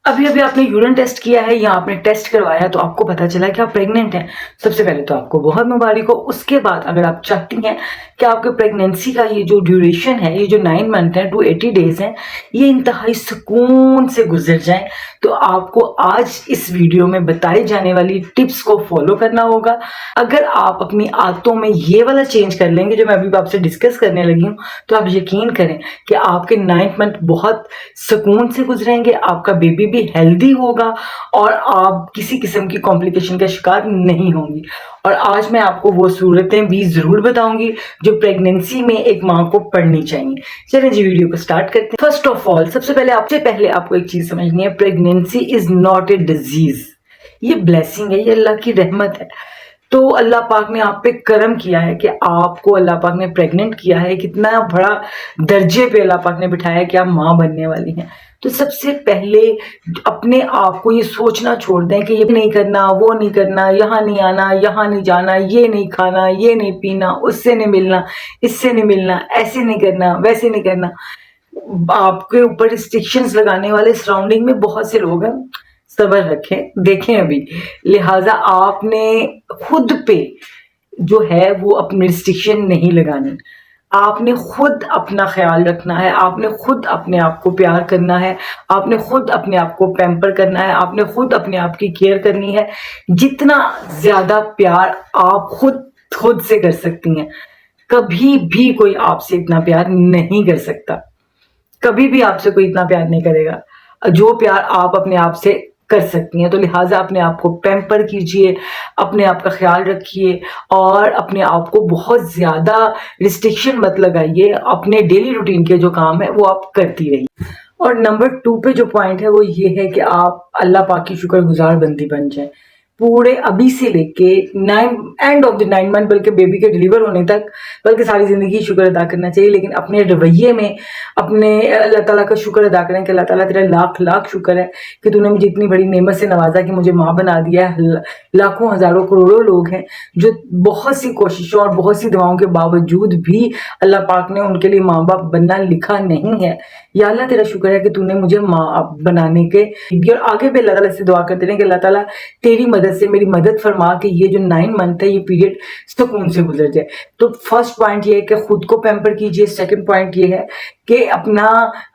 अभी अभी आपने यूरिन टेस्ट किया है या आपने टेस्ट करवाया तो आपको पता चला कि आप प्रेग्नेंट हैं। सबसे पहले तो आपको बहुत मुबारक हो। उसके बाद अगर आप चाहती हैं कि आपके प्रेगनेंसी का ये जो ड्यूरेशन है, ये जो 9 मंथ है 280 डेज है, ये इंतहाई सुकून से गुजर जाए, तो आपको आज इस वीडियो में बताई जाने वाली टिप्स को फॉलो करना होगा। अगर आप अपनी आदतों में ये वाला चेंज कर लेंगे जो मैं अभी आपसे डिस्कस करने लगी हूँ, तो आप यकीन करें कि आपके 9th मंथ बहुत सुकून से गुजरेंगे, आपका बेबी भी हेल्दी होगा और आप किसी किस्म की कॉम्प्लिकेशन का शिकार नहीं होंगी। और आज मैं आपको वो सूरतें भी जरूर बताऊंगी जो प्रेगनेंसी में एक माँ को पढ़नी चाहिए। चलिए जी वीडियो को स्टार्ट करते हैं। फर्स्ट ऑफ ऑल, सबसे पहले आपको एक चीज समझनी है, pregnancy is not a disease, ये ब्लेसिंग है, ये अल्लाह की रहमत है। तो अल्लाह पाक ने आप पे करम किया है कि आपको अल्लाह पाक ने प्रेग्नेंट किया है, कितना बड़ा दर्जे पे अल्लाह पाक ने बिठाया कि आप माँ बनने वाली हैं। तो सबसे पहले अपने आप को ये सोचना छोड़ दें कि ये नहीं करना, वो नहीं करना, यहाँ नहीं आना, यहाँ नहीं जाना, ये नहीं खाना, ये नहीं पीना, उससे नहीं मिलना, इससे नहीं मिलना, ऐसे नहीं करना, वैसे नहीं करना। आपके ऊपर रिस्ट्रिक्शंस लगाने वाले सराउंडिंग में बहुत से लोग हैं, सब्र रखें, देखें अभी। लिहाजा आपने खुद पे जो है वो अपनी रिस्ट्रिक्शन नहीं लगानी, आपने खुद अपना ख्याल रखना है, आपने खुद अपने आप को प्यार करना है, आपने खुद अपने आप को पैम्पर करना है, आपने खुद अपने आप की केयर करनी है। जितना ज्यादा प्यार आप खुद खुद से कर सकती हैं, कभी भी कोई आपसे इतना प्यार नहीं कर सकता, कभी भी आपसे कोई इतना प्यार नहीं करेगा जो प्यार आप अपने आप से कर सकती हैं। तो लिहाजा अपने आप को पैम्पर कीजिए, अपने आप का ख्याल रखिए और अपने आप को बहुत ज्यादा रिस्ट्रिक्शन मत लगाइए। अपने डेली रूटीन के जो काम है वो आप करती रहिए। और नंबर 2 पे जो पॉइंट है वो ये है कि आप अल्लाह पाक की शुक्रगुजार बंदी बन जाए। पूरे अभी से लेके एंड ऑफ द 9 मंथ, बल्कि बेबी के डिलीवर होने तक, बल्कि सारी जिंदगी शुक्र अदा करना चाहिए। लेकिन अपने रवैये में अपने अल्लाह ताला का शुक्र अदा करें कि अल्लाह ताला तेरा लाख लाख शुक्र है कि तूने मुझे इतनी बड़ी नेमत से नवाजा कि मुझे माँ बना दिया है। लाखों हजारों करोड़ों लोग हैं जो बहुत सी कोशिशों और बहुत सी दुआओं के बावजूद भी अल्लाह पाक ने उनके लिए माँ बाप बनना लिखा नहीं है। या अल्लाह तेरा शुक्र है कि तूने मुझे माँ बनाने के, और आगे भी अल्लाह ताला से दुआ करते रहे कि अल्लाह ताला तेरी मदद से मेरी मदद फरमा के ये जो 9 मंथ है ये पीरियड सुकून से गुजर जाए। तो फर्स्ट पॉइंट ये है कि खुद को पैम्पर कीजिए। सेकंड पॉइंट ये है कि अपना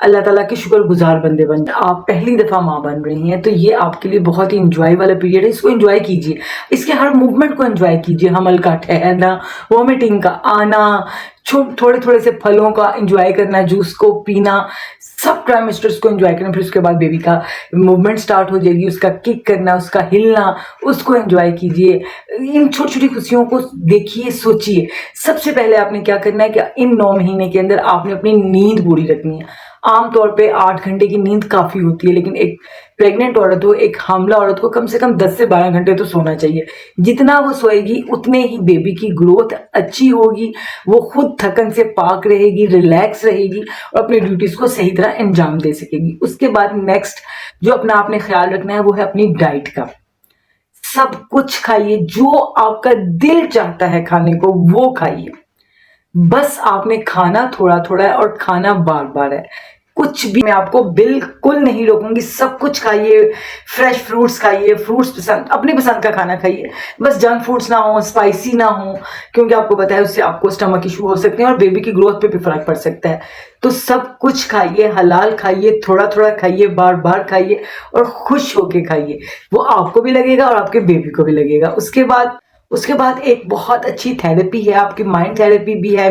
अल्लाह ताला के शुक्रगुजार बंदे बन जाए। आप पहली दफा माँ बन रही हैं तो ये आपके लिए बहुत ही इंजॉय वाला पीरियड है, इसको एंजॉय कीजिए, इसके हर मूवमेंट को एंजॉय कीजिए। हमल का ठहरना, वॉमिटिंग का आना, थोड़े थोड़े से फलों का एंजॉय करना, जूस को पीना, सब ट्राइमेस्टर्स को एंजॉय करना। फिर उसके बाद बेबी का मूवमेंट स्टार्ट हो जाएगी, उसका किक करना, उसका हिलना, उसको एंजॉय कीजिए। इन छोटी छोटी खुशियों को देखिए, सोचिए। सबसे पहले आपने क्या करना है कि इन 9 महीने के अंदर आपने अपनी नींद पूरी रखनी है। आमतौर पे 8 घंटे की नींद काफी होती है, लेकिन एक प्रेग्नेंट औरत हो, एक हामला औरत को कम से कम 10 से 12 घंटे तो सोना चाहिए। जितना वो सोएगी उतने ही बेबी की ग्रोथ अच्छी होगी, वो खुद थकन से पाक रहेगी, रिलैक्स रहेगी और अपनी ड्यूटीज को सही तरह अंजाम दे सकेगी। उसके बाद नेक्स्ट जो अपना आपने ख्याल रखना है वो है अपनी डाइट का। सब कुछ खाइए, जो आपका दिल चाहता है खाने को वो खाइए। बस आपने खाना थोड़ा थोड़ा है और खाना बार बार है। कुछ भी मैं आपको बिल्कुल नहीं रोकूंगी, सब कुछ खाइए। फ्रेश फ्रूट्स खाइए, फ्रूट्स पसंद, अपनी पसंद का खाना खाइए। बस जंक फूड्स ना हो, स्पाइसी ना हो, क्योंकि आपको पता है उससे आपको स्टमक इशू हो सकते हैं और बेबी की ग्रोथ पे भी फर्क पड़ सकता है। तो सब कुछ खाइए, हलाल खाइए, थोड़ा थोड़ा खाइए, बार बार खाइए और खुश होके खाइए। वो आपको भी लगेगा और आपके बेबी को भी लगेगा। उसके बाद एक बहुत अच्छी थेरेपी है, आपकी माइंड थेरेपी भी है,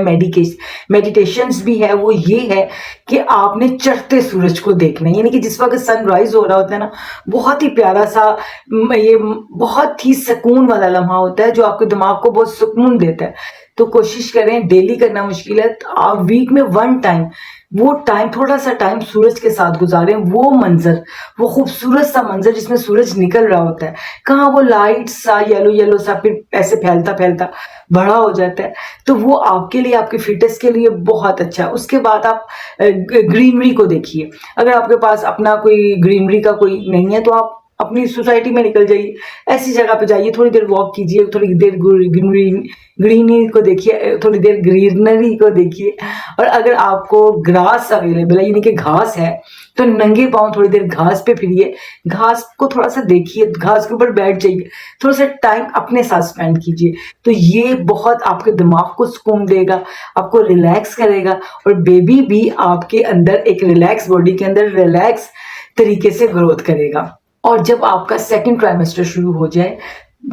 मेडिटेशंस भी है। वो ये है कि आपने चढ़ते सूरज को देखना है, यानी कि जिस वक्त सनराइज हो रहा होता है ना, बहुत ही प्यारा सा, ये बहुत ही सुकून वाला लम्हा होता है जो आपके दिमाग को बहुत सुकून देता है। तो कोशिश करें, डेली करना मुश्किल है तो आप वीक में 1 टाइम, वो टाइम, थोड़ा सा टाइम सूरज के साथ गुजारें। वो मंजर, वो खूबसूरत सा मंजर जिसमें सूरज निकल रहा होता है, कहाँ वो लाइट सा येलो येलो सा फिर ऐसे फैलता फैलता बड़ा हो जाता है, तो वो आपके लिए, आपके फिटनेस के लिए बहुत अच्छा है। उसके बाद आप ग्रीनरी को देखिए। अगर आपके पास अपना कोई ग्रीनरी का कोई नहीं है तो आप अपनी सोसाइटी में निकल जाइए, ऐसी जगह पे जाइए, थोड़ी देर वॉक कीजिए, थोड़ी देर ग्रीनरी को देखिए, थोड़ी देर ग्रीनरी को देखिए। और अगर आपको ग्रास अवेलेबल है, यानी कि घास है, तो नंगे पाँव थोड़ी देर घास पे फिरिए, घास को थोड़ा सा देखिए, घास के ऊपर बैठ जाइए, थोड़ा सा टाइम अपने साथ स्पेंड कीजिए। तो ये बहुत आपके दिमाग को सुकून देगा, आपको रिलैक्स करेगा, और बेबी भी आपके अंदर एक रिलैक्स बॉडी के अंदर रिलैक्स तरीके से ग्रोथ करेगा। और जब आपका सेकंड ट्राइमेस्टर शुरू हो जाए,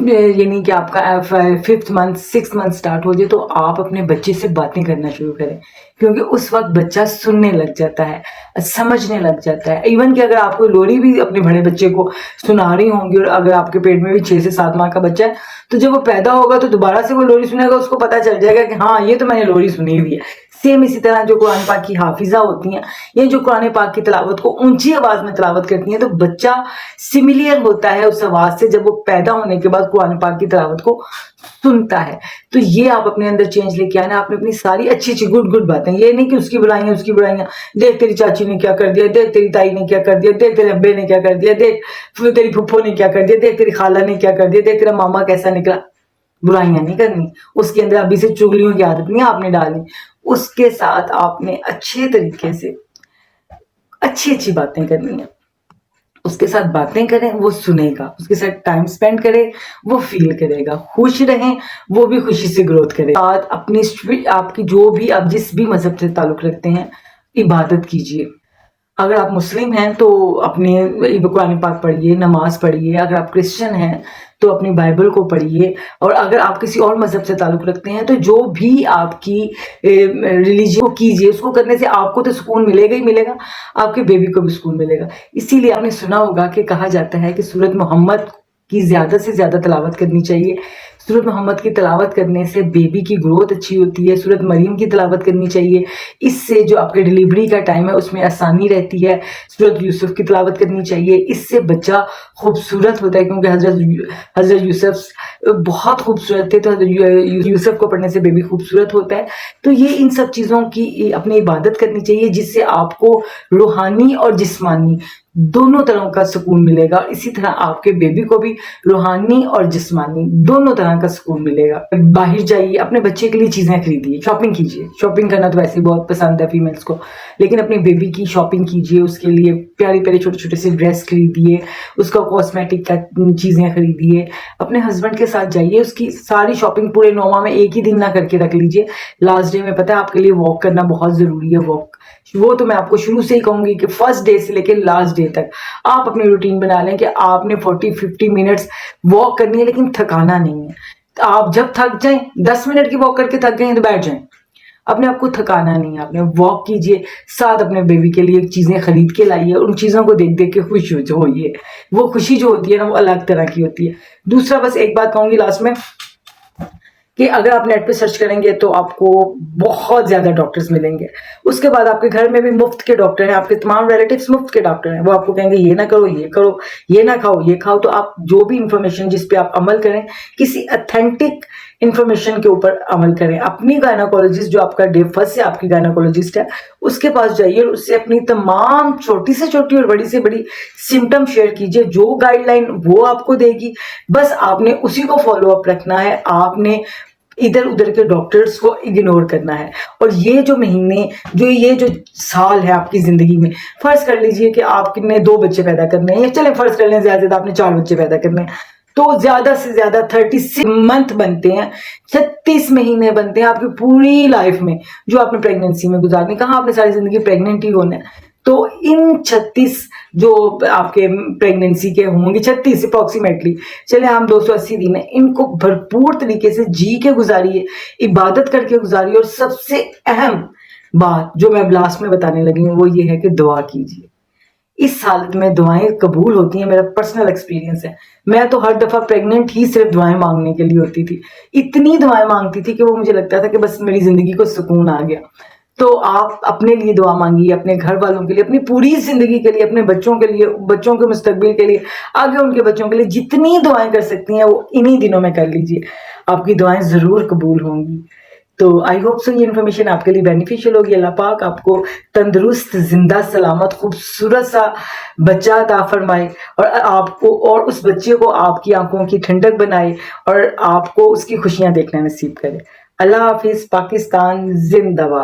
यानी कि आपका 5th month 6th month start हो जाए, तो आप अपने बच्चे से बातें करना शुरू करें, क्योंकि उस वक्त बच्चा सुनने लग जाता है, समझने लग जाता है। इवन कि अगर आपको लोरी भी अपने बड़े बच्चे को सुना रही होंगी, और अगर आपके पेट में भी 6 से 7 माह का बच्चा है, तो जब वो पैदा होगा तो दोबारा से वो लोरी सुनेगा, उसको पता चल जाएगा कि हाँ, ये तो मैंने लोरी सुनी हुई है। सेम इसी तरह जो कुरान पाक की हाफिजा होती हैं, या जो कुरान पाक की तिलावत को ऊंची आवाज में तिलावत करती हैं, तो बच्चा सिमिलियर होता है उस आवाज से जब वो पैदा होने के बाद कुरान पाक की तिलावत को सुनता है। तो ये आप अपने अंदर चेंज लेके आना, आपने अपनी सारी अच्छी अच्छी गुड गुड बातें, ये नहीं कि उसकी बुराइयां उसकी बुराइयां, देख तेरी चाची ने क्या कर दिया, देख तेरी ताई ने क्या कर दिया, देख तेरे अब्बे ने क्या कर दिया, देख तेरी फुफ्फो ने क्या कर दिया, देख तेरी खाला ने क्या कर दिया, देख तेरा मामा कैसा निकला। बुराइयां नहीं करनी, उसके अंदर अभी से चुगलियों की आदत नहीं आपने डाली, उसके साथ आपने अच्छे तरीके से अच्छी अच्छी बातें करनी है, उसके साथ बातें करें, वो सुनेगा, उसके साथ टाइम स्पेंड करें, वो फील करेगा, खुश रहें, वो भी खुशी से ग्रोथ करे। साथ अपनी आपकी जो भी आप जिस भी मजहब से ताल्लुक रखते हैं, इबादत कीजिए। अगर आप मुस्लिम हैं तो अपने कुरान पाक पढ़िए, नमाज पढ़िए। अगर आप क्रिश्चियन हैं तो अपनी बाइबल को पढ़िए। और अगर आप किसी और मजहब से ताल्लुक रखते हैं तो जो भी आपकी रिलीजन को कीजिए, उसको करने से आपको तो सुकून मिलेगा ही मिलेगा, आपके बेबी को भी सुकून मिलेगा। इसीलिए आपने सुना होगा कि कहा जाता है कि सूरत मोहम्मद की ज़्यादा से ज़्यादा तिलावत करनी चाहिए। सूरत मोहम्मद की तिलावत करने से बेबी की ग्रोथ अच्छी होती है। सूरत मरीम की तिलावत करनी चाहिए, इससे जो आपके डिलीवरी का टाइम है उसमें आसानी रहती है। सूरत यूसुफ की तिलावत करनी चाहिए, इससे बच्चा खूबसूरत होता है, क्योंकि हज़रत यूसुफ बहुत खूबसूरत थे, तो हज़रत यूसुफ को पढ़ने से बेबी खूबसूरत होता है। तो ये इन सब चीज़ों की अपनी इबादत करनी चाहिए, जिससे आपको रूहानी और जिस्मानी दोनों तरह का सुकून मिलेगा। इसी तरह आपके बेबी को भी रूहानी और जिस्मानी दोनों तरह का सुकून मिलेगा। बाहर जाइए, अपने बच्चे के लिए चीजें खरीदिए, शॉपिंग कीजिए। शॉपिंग करना तो वैसे ही बहुत पसंद है फीमेल्स को, लेकिन अपने बेबी की शॉपिंग कीजिए, उसके लिए प्यारी प्यारी छोटे छोटे से ड्रेस खरीदिए, उसका कॉस्मेटिक का चीजें खरीदिए। अपने हस्बैंड के साथ जाइए, उसकी सारी शॉपिंग पूरे 9 माह में एक ही दिन ना करके रख लीजिए। लास्ट डे में पता है आपके लिए वॉक करना बहुत जरूरी है। वॉक वो तो मैं आपको शुरू से ही कहूंगी कि फर्स्ट डे से लेकर लास्ट डे तक आप अपनी रूटीन बना लें कि आपने 40-50 मिनट्स वॉक करनी है, लेकिन थकाना नहीं है। तो आप जब थक जाएं, 10 मिनट की वॉक करके थक गए तो बैठ जाएं, अपने आप को थकाना नहीं है। आपने वॉक कीजिए, साथ अपने बेबी के लिए चीजें खरीद के लाइए, उन चीजों को देख देख के खुश होइए। वो खुशी जो होती है ना, वो अलग तरह की होती है। दूसरा, बस एक बात कहूंगी लास्ट में, कि अगर आप नेट पे सर्च करेंगे तो आपको बहुत ज्यादा डॉक्टर्स मिलेंगे। उसके बाद आपके घर में भी मुफ्त के डॉक्टर हैं, आपके तमाम रिलेटिव्स मुफ्त के डॉक्टर हैं। वो आपको कहेंगे ये ना करो, ये करो, ये ना खाओ, ये खाओ। तो आप जो भी इंफॉर्मेशन जिस पे आप अमल करें, किसी अथेंटिक इंफॉर्मेशन के ऊपर अमल करें। अपनी गायनाकोलॉजिस्ट, जो आपका डे फर्स्ट से आपकी गायनाकोलॉजिस्ट है, उसके पास जाइए और उससे अपनी तमाम छोटी से छोटी और बड़ी से बड़ी सिम्टम शेयर कीजिए। जो गाइडलाइन वो आपको देगी, बस आपने उसी को फॉलो अप रखना है। आपने इधर उधर के डॉक्टर्स को इग्नोर करना है। और ये जो महीने, ये जो साल है आपकी जिंदगी में, फर्ज कर लीजिए कि आपने 2 बच्चे पैदा करने हैं, या चले फर्ज कर लें ज्यादा आपने 4 बच्चे पैदा करने हैं, तो ज्यादा से ज्यादा 36 मंथ बनते हैं, 36 महीने बनते हैं आपकी पूरी लाइफ में, जो आपने प्रेगनेंसी में गुजारनी। कहाँ आपने सारी जिंदगी प्रेग्नेंट ही होना है। तो इन 36 जो आपके प्रेगनेंसी के होंगे, 36 अप्रोक्सीमेटली, चले हम 280 दिन है, इनको भरपूर तरीके से जी के गुजारिए, इबादत करके गुजारिए। और सबसे अहम बात जो मैं लास्ट में बताने लगी हूँ, वो ये है कि दुआ कीजिए। इस हालत में दुआएं कबूल होती हैं, मेरा पर्सनल एक्सपीरियंस है। मैं तो हर दफा प्रेग्नेंट ही सिर्फ दुआएं मांगने के लिए होती थी, इतनी दुआएं मांगती थी कि वो मुझे लगता था कि बस मेरी जिंदगी को सुकून आ गया। तो आप अपने लिए दुआ मांगिए, अपने घर वालों के लिए, अपनी पूरी जिंदगी के लिए, अपने बच्चों के लिए, बच्चों के मुस्तकबिल के लिए, आगे उनके बच्चों के लिए जितनी दुआएं कर सकती हैं वो इन्हीं दिनों में कर लीजिए। आपकी दुआएं जरूर कबूल होंगी। तो आई होप सो ये इन्फॉर्मेशन आपके लिए बेनिफिशियल होगी। अल्लाह पाक आपको तंदुरुस्त, जिंदा, सलामत, खूबसूरत सा बच्चा अता फरमाए और आपको और उस बच्चे को आपकी आंखों की ठंडक बनाए और आपको उसकी खुशियां देखना नसीब करे। अल्लाह हाफिज। पाकिस्तान जिंदाबाद।